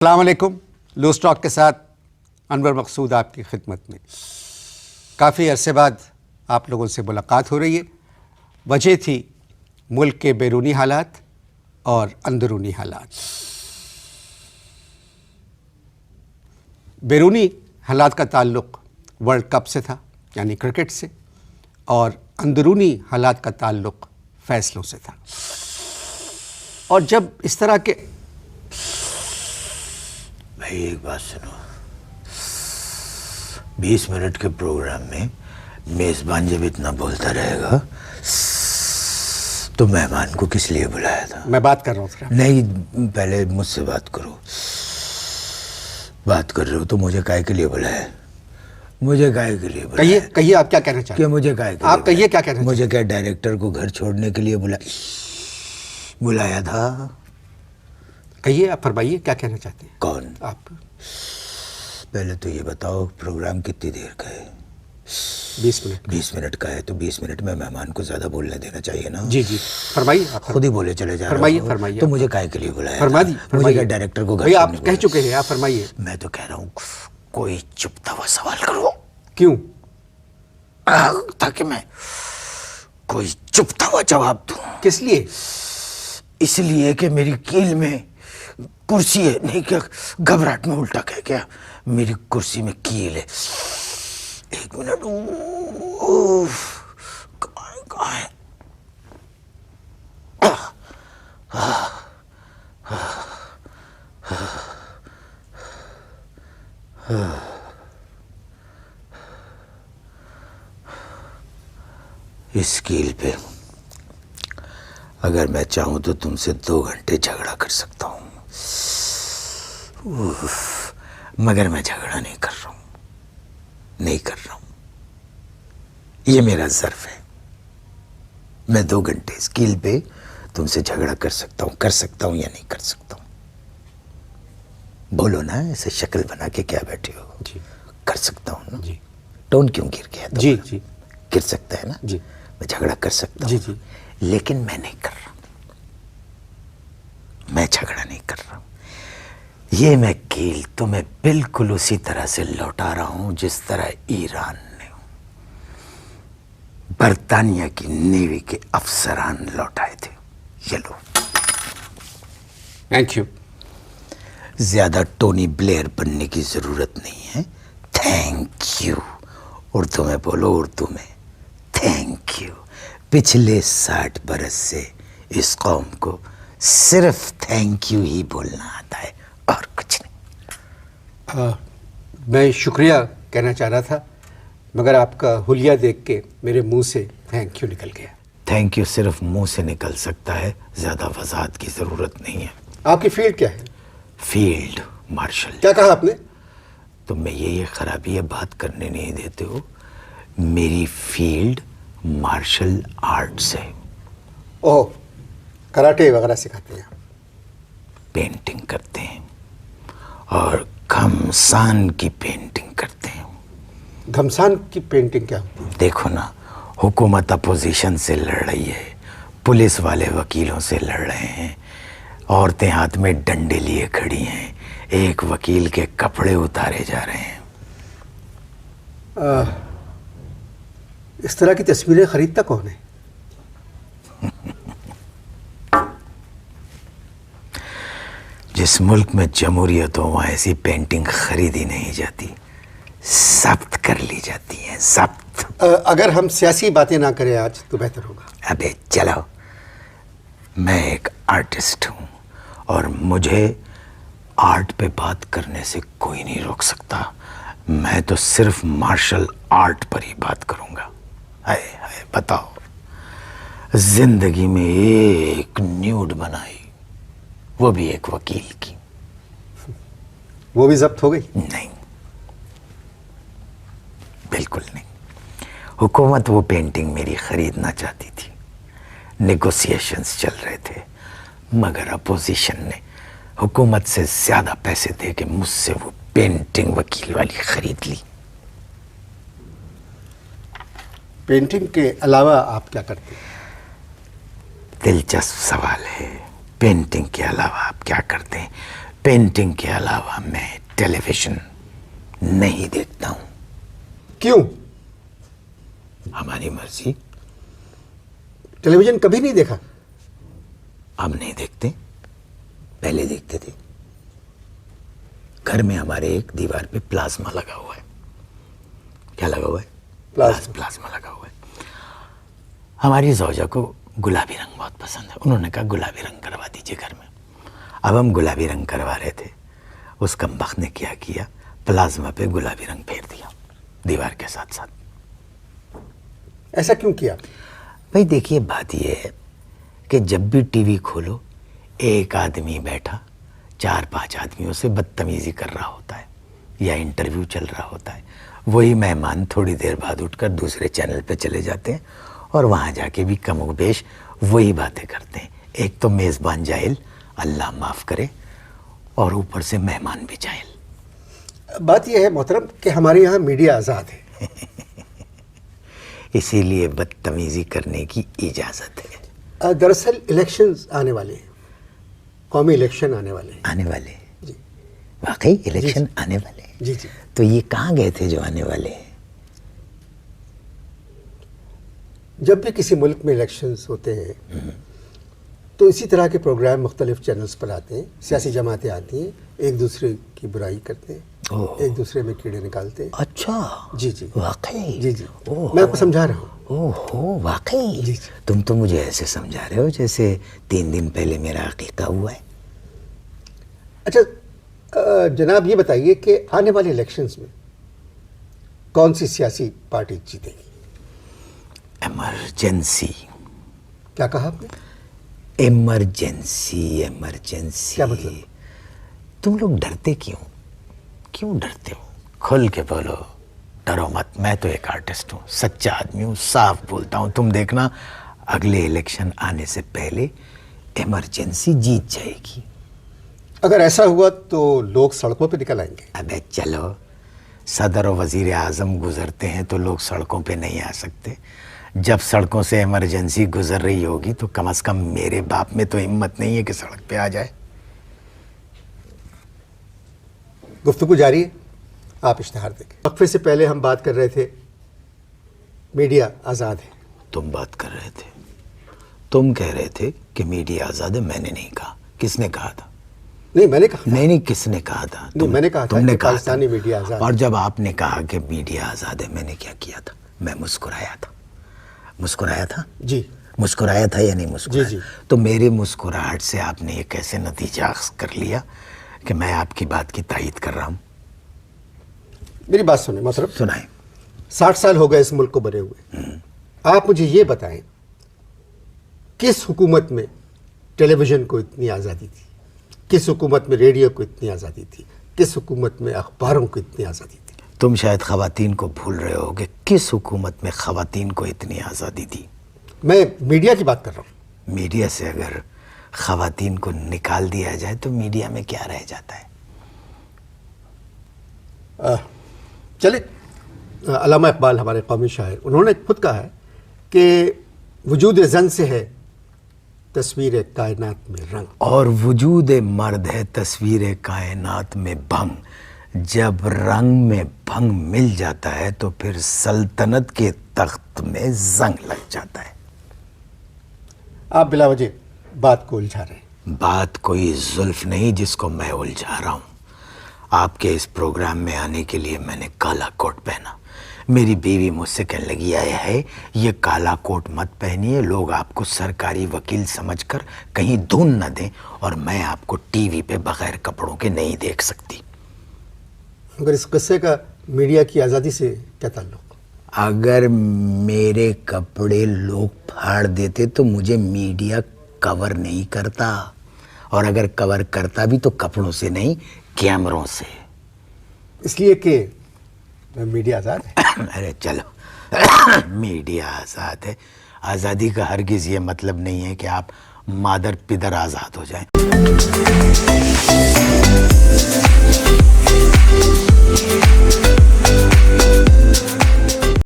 السلام علیکم. Loose talk کے ساتھ انور مقصود آپ کی خدمت میں. کافی عرصے بعد آپ لوگوں سے ملاقات ہو رہی ہے. وجہ تھی ملک کے بیرونی حالات اور اندرونی حالات. بیرونی حالات کا تعلق ورلڈ کپ سے تھا، یعنی کرکٹ سے، اور اندرونی حالات کا تعلق فیصلوں سے تھا. اور جب اس طرح کے بھائی ایک بات سنو، 20 منٹ کے پروگرام میں میزبان جب اتنا بولتا رہے گا تو مہمان کو کس لیے بلایا تھا؟ میں بات کر رہا ہوں. نہیں، پہلے مجھ سے بات کرو. بات کر رہے ہو تو مجھے کائے کے لیے بلایا؟ مجھے کائے کے لیے بلایا؟ کہیے آپ کیا کہنا چاہتے ہیں؟ کہ مجھے کائے کے آپ کہیے کیا کہنا چاہتے ہیں؟ مجھے کیا ڈائریکٹر کو گھر چھوڑنے کے لیے بلایا تھا؟ کہیے، آپ فرمائیے کیا کہنا چاہتے ہیں. کون؟ آپ. پہلے تو یہ بتاؤ پروگرام کتنی دیر کا ہے؟ 20 منٹ. 20 منٹ کا ہے تو 20 منٹ میں مہمان کو زیادہ بولنے دینا چاہیے نا. جی فرمائیے. آپ خود ہی بولے چلے جا رہے ہو. فرمائیے تو مجھے کائے کے لیے بلایا؟ مجھے کیا ڈائریکٹر کو بھائی آپ کہہ چکے ہیں، آپ فرمائیے. میں تو کہہ رہا ہوں کوئی چپتا ہوا سوال کرو. کیوں؟ تاکہ میں کوئی چپتا ہوا جواب دوں. کس لیے؟ اس لیے کہ میری کیل میں کرسی ہے. نہیں کہ گھبراہٹ میں الٹا کہہ گیا. میری کرسی میں کیل ہے. ایک منٹ. کہاں ہے؟ اس کیل پہ اگر میں چاہوں تو تم سے 2 گھنٹے جھگڑا کر سکتا ہوں، مگر میں جھگڑا نہیں کر رہا ہوں. یہ میرا ظرف ہے. میں 2 گھنٹے اس کیل پہ تم سے جھگڑا کر سکتا ہوں یا نہیں کر سکتا ہوں. بولو نا، ایسے شکل بنا کے کیا بیٹھے ہو. جی کر سکتا ہوں نا. جی. ٹون کیوں گر گیا؟ جی. گر سکتا ہے نا. جی. میں جھگڑا کر سکتا ہوں. جی. لیکن میں نہیں کر رہا. میں جھگڑا نہیں کر رہا. یہ میں کیل تمہیں بالکل اسی طرح سے لوٹا رہا ہوں جس طرح ایران نے برطانیہ کی نیوی کے افسران لوٹائے تھے. یہ لو. Thank you. زیادہ ٹونی بلیئر بننے کی ضرورت نہیں ہے. Thank you. اردو میں بولو، اردو میں. Thank you. پچھلے 60 برس سے اس قوم کو صرف تھینک یو ہی بولنا آتا ہے اور کچھ نہیں. میں شکریہ کہنا چاہ رہا تھا، مگر آپ کا حلیہ دیکھ کے میرے منہ سے تھینک یو نکل گیا. تھینک یو صرف منہ سے نکل سکتا ہے، زیادہ وضاحت کی ضرورت نہیں ہے. آپ کی فیلڈ کیا ہے؟ Field marshal. کیا کہا آپ نے؟ تم میں یہ خرابی ہے، بات کرنے نہیں دیتے ہو. میری فیلڈ مارشل آرٹس ہے. اوہ، کراٹے وغیرہ سکھاتے ہیں؟ پینٹنگ کرتے ہیں اور گھمسان کی پینٹنگ کرتے ہیں. گھمسان کی پینٹنگ کیا ہوتی ہے؟ دیکھو نا، حکومت اپوزیشن سے لڑ رہی ہے، پولیس والے وکیلوں سے لڑ رہے ہیں، عورتیں ہاتھ میں ڈنڈے لیے کھڑی ہیں، ایک وکیل کے کپڑے اتارے جا رہے ہیں. اس طرح کی تصویریں خریدتا کون ہے؟ جس ملک میں جمہوریت ہو وہاں ایسی پینٹنگ خریدی نہیں جاتی، ضبط کر لی جاتی ہیں. ضبط. اگر ہم سیاسی باتیں نہ کریں آج تو بہتر ہوگا. ابے چلو، میں ایک آرٹسٹ ہوں اور مجھے آرٹ پہ بات کرنے سے کوئی نہیں روک سکتا. میں تو صرف مارشل آرٹ پر ہی بات کروں گا. ہائے بتاؤ، زندگی میں ایک نیوڈ بنائی، وہ بھی ایک وکیل کی. وہ بھی ضبط ہو گئی؟ نہیں، بالکل نہیں. حکومت وہ پینٹنگ میری خریدنا چاہتی تھی، نیگوسیشنز چل رہے تھے، مگر اپوزیشن نے حکومت سے زیادہ پیسے دے کے مجھ سے وہ پینٹنگ وکیل والی خرید لی. پینٹنگ کے علاوہ آپ کیا کرتے ہیں؟ دلچسپ سوال ہے. پینٹنگ کے علاوہ آپ کیا کرتے ہیں؟ पेंटिंग के अलावा मैं टेलीविजन नहीं देखता हूं। क्यों? हमारी मर्जी। टेलीविजन कभी नहीं देखा? अब नहीं देखते, पहले देखते थे। घर में हमारे एक दीवार पे प्लाज्मा लगा हुआ है। क्या लगा हुआ है? प्लाज्मा लगा हुआ है। हमारी zौजा को गुलाबी रंग बहुत पसंद है। उन्होंने कहा गुलाबी रंग करवा दीजिए घर में। अब हम गुलाबी रंग करवा रहे थे, उस कमबख्त ने क्या किया, प्लाज्मा पे गुलाबी रंग फेर दिया दीवार के साथ साथ। ऐसा क्यों किया? भाई देखिए, बात यह है कि जब भी टीवी खोलो एक आदमी बैठा 4-5 आदमियों से बदतमीजी कर रहा होता है या इंटरव्यू चल रहा होता है। वही मेहमान थोड़ी देर बाद उठकर दूसरे चैनल पे चले जाते हैं और वहाँ जाके भी कमोबेश वही बातें करते हैं। एक तो मेज़बान जाहिल, अल्लाह माफ़ करे, और ऊपर से मेहमान भी जाहिल। बात यह है मोहतरम कि हमारे यहाँ मीडिया आज़ाद है। इसीलिए बदतमीजी करने की इजाज़त है। दरअसल इलेक्शंस आने वाले हैं, कौमी इलेक्शन आने वाले हैं। आने वाले हैं? जी। वाकई इलेक्शन आने वाले हैं? जी जी। तो ये कहाँ गए थे जो आने वाले हैं? जब भी किसी मुल्क में इलेक्शंस होते हैं तो इसी तरह के प्रोग्राम मुख्तलिफ चैनल्स पर आते हैं। सियासी जमातें आती हैं, एक दूसरे की बुराई करते हैं, एक दूसरे में कीड़े निकालते हैं। अच्छा, जी जी। वाकई? जी जी। ओह, मैं आपको समझा रहा हूँ। ओहो, वाकई? जी। तुम तो मुझे ऐसे समझा रहे हो जैसे 3 दिन पहले मेरा अकीका हुआ है। अच्छा जनाब, ये बताइए कि आने वाले इलेक्शंस में कौन सी सियासी पार्टी जीतेगी? इमरजेंसी। क्या कहा आपने? इमरजेंसी। क्या मतलब? तुम लोग डरते क्यों डरते हो? खुल के बोलो, डरो मत। मैं तो एक आर्टिस्ट हूँ, सच्चा आदमी हूँ, साफ बोलता हूँ। तुम देखना अगले इलेक्शन आने से पहले इमरजेंसी जीत जाएगी। अगर ऐसा हुआ तो लोग सड़कों पे निकल आएंगे। अबे चलो, सदर और वजीर आज़म गुजरते हैं तो लोग सड़कों पे नहीं आ सकते। जब सड़कों से इमरजेंसी गुजर रही होगी तो कम से कम मेरे बाप में तो हिम्मत नहीं है कि सड़क पे आ जाए। गुफ्तगू जारी है, आप इश्तिहार देखें। वक्फे से पहले हम बात कर रहे थे मीडिया आज़ाद है। तुम बात कर रहे थे, तुम कह रहे थे कि मीडिया आज़ाद है। मैंने नहीं कहा। किसने कहा था? नहीं, मैंने कहा। नहीं, किसने कहा था? नहीं, मैंने कहा था तुमने कि कहा पाकिस्तानी था। मीडिया आज़ाद। और जब आपने कहा कि मीडिया आज़ाद है, मैंने क्या किया था? मैं मुस्कुराया था। मुस्कुराया था? जी। मुस्कुराया था या नहीं मुस्कुराया? जी जी। तो मेरे मुस्कुराहट से आपने एक ऐसे नतीजा अख्ज़ कर लिया कि मैं आपकी बात की तायीद कर रहा हूँ। मेरी बात सुने मोहतरम। सुनाए। 60 साल हो गए इस मुल्क को बने हुए। आप मुझे ये बताएं, किस हुकूमत में टेलीविज़न को इतनी आज़ादी थी? किस हुकूमत में रेडियो को इतनी आज़ादी थी? किस हुकूमत में अखबारों को इतनी आज़ादी थी? तुम शायद ख़वातीन को भूल रहे हो कि किस हुकूमत में ख़वातीन को इतनी आज़ादी थी। मैं मीडिया की बात कर रहा हूँ। मीडिया से अगर ख़वातीन को निकाल दिया जाए तो मीडिया में क्या रह जाता है? चले, अल्लामा इकबाल हमारे कौमी शायर, उन्होंने खुद कहा है कि वजूद ज़न से है तस्वीर कायनात में रंग, और वजूद मर्द है तस्वीर कायनात में भंग। जब रंग में भंग मिल जाता है तो फिर सल्तनत के तख्त में जंग लग जाता है। आप बिला वजह बात को उलझा रहे हैं। बात कोई जुल्फ नहीं जिसको मैं उलझा रहा हूँ। आपके इस प्रोग्राम में आने के लिए मैंने काला कोट पहना। मेरी बीवी मुझसे कहने लगी, आया है ये काला कोट मत पहनिए, लोग आपको सरकारी वकील समझकर कहीं धुन न दें, और मैं आपको टीवी पे बगैर कपड़ों के नहीं देख सकती। मगर इस किस्से का मीडिया की आज़ादी से क्या ताल्लुक? अगर मेरे कपड़े लोग फाड़ देते तो मुझे मीडिया कवर नहीं करता, और अगर कवर करता भी तो कपड़ों से नहीं, कैमरों से। इसलिए कि मीडिया आज़ाद है। अरे चलो, मीडिया आज़ाद है। आज़ादी का हरगिज़ ये मतलब नहीं है कि आप मादर पिदर आज़ाद हो जाएं।